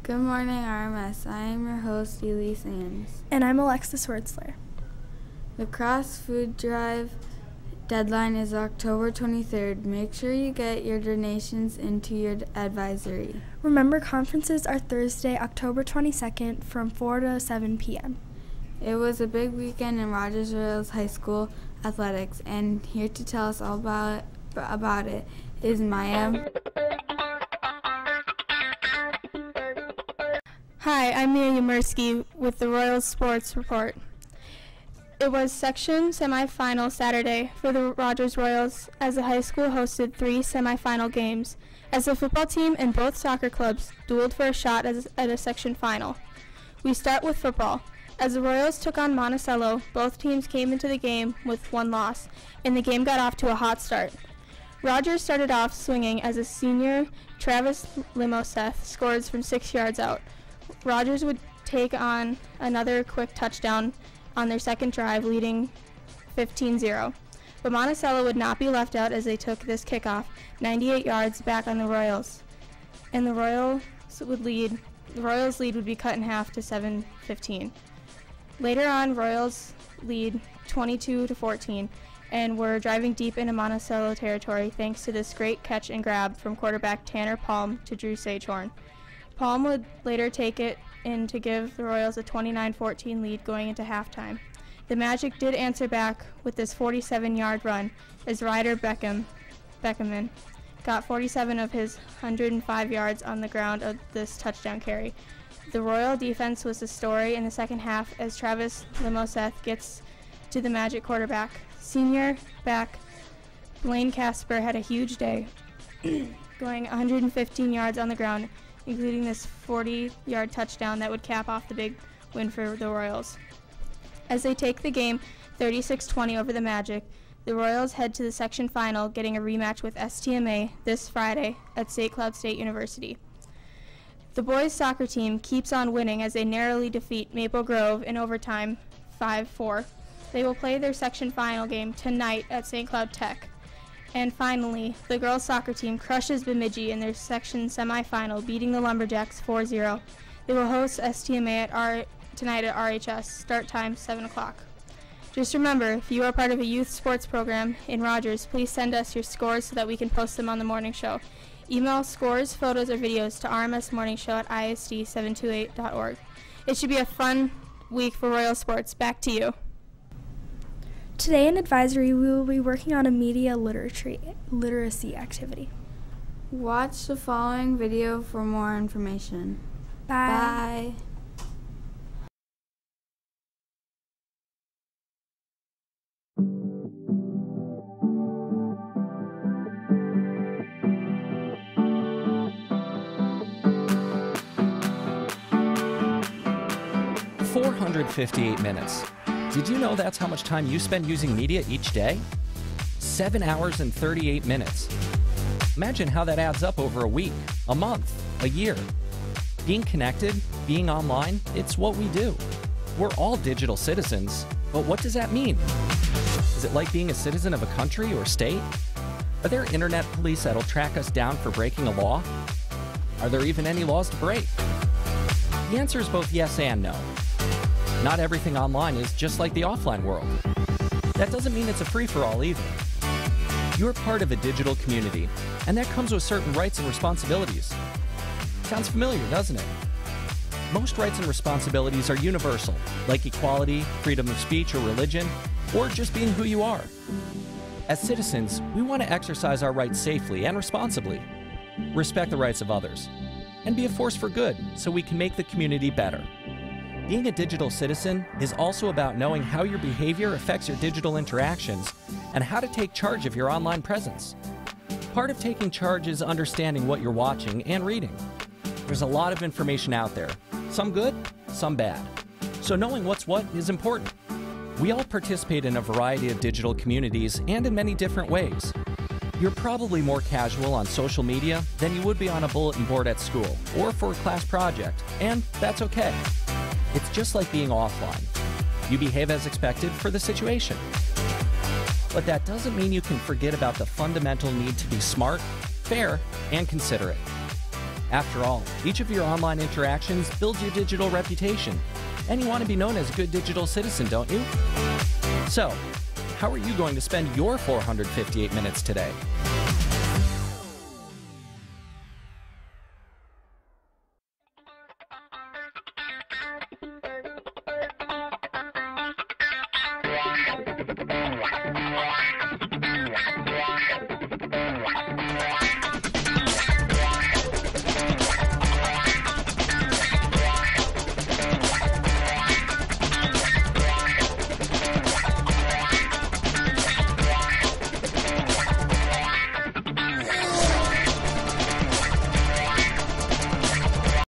Good morning, RMS. I am your host, Elise Ames. And I'm Alexis Wertzler. The Cross Food Drive deadline is October 23rd. Make sure you get your donations into your advisory. Remember, conferences are Thursday, October 22nd from 4 to 7 p.m. It was a big weekend in Rogers Royals High School athletics, and here to tell us all about it is Maya. Hi, I'm Mia Yamursky with the Royals Sports Report. It was section semifinal Saturday for the Rogers Royals as the high school hosted 3 semifinal games as the football team and both soccer clubs dueled for a shot at a section final. We start with football. As the Royals took on Monticello, both teams came into the game with 1 loss, and the game got off to a hot start. Rogers started off swinging as a senior, Travis Limoseth, scores from 6 yards out. Rogers would take on another quick touchdown on their second drive, leading 15-0. But Monticello would not be left out as they took this kickoff 98 yards back on the Royals. And the Royals lead would be cut in half to 7-15. Later on, Royals lead 22-14 and were driving deep into Monticello territory thanks to this great catch and grab from quarterback Tanner Palm to Drew Sagehorn. Palm would later take it in to give the Royals a 29-14 lead going into halftime. The Magic did answer back with this 47-yard run as Ryder Beckerman got 47 of his 105 yards on the ground of this touchdown carry. The Royal defense was the story in the second half as Travis Limoseth gets to the Magic quarterback. Senior back Blaine Casper had a huge day, going 115 yards on the ground, including this 40-yard touchdown that would cap off the big win for the Royals. As they take the game 36-20 over the Magic, the Royals head to the section final, getting a rematch with STMA this Friday at St. Cloud State University. The boys' soccer team keeps on winning as they narrowly defeat Maple Grove in overtime 5-4. They will play their section final game tonight at St. Cloud Tech. And finally, the girls' soccer team crushes Bemidji in their section semifinal, beating the Lumberjacks 4-0. They will host STMA tonight at RHS, start time 7 o'clock. Just remember, if you are part of a youth sports program in Rogers, please send us your scores so that we can post them on the morning show. Email scores, photos, or videos to rmsmorningshow@isd728.org. It should be a fun week for Royal Sports. Back to you. Today in Advisory, we will be working on a media literacy activity. Watch the following video for more information. Bye. Bye. $458 minutes. Did you know that's how much time you spend using media each day? 7 hours and 38 minutes. Imagine how that adds up over a week, a month, a year. Being connected, being online, it's what we do. We're all digital citizens, but what does that mean? Is it like being a citizen of a country or state? Are there internet police that'll track us down for breaking a law? Are there even any laws to break? The answer is both yes and no. Not everything online is just like the offline world. That doesn't mean it's a free-for-all either. You're part of a digital community, and that comes with certain rights and responsibilities. Sounds familiar, doesn't it? Most rights and responsibilities are universal, like equality, freedom of speech or religion, or just being who you are. As citizens, we want to exercise our rights safely and responsibly, respect the rights of others, and be a force for good so we can make the community better. Being a digital citizen is also about knowing how your behavior affects your digital interactions and how to take charge of your online presence. Part of taking charge is understanding what you're watching and reading. There's a lot of information out there, some good, some bad. So knowing what's what is important. We all participate in a variety of digital communities and in many different ways. You're probably more casual on social media than you would be on a bulletin board at school or for a class project, and that's okay. It's just like being offline. You behave as expected for the situation. But that doesn't mean you can forget about the fundamental need to be smart, fair, and considerate. After all, each of your online interactions builds your digital reputation. And you want to be known as a good digital citizen, don't you? So, how are you going to spend your 458 minutes today?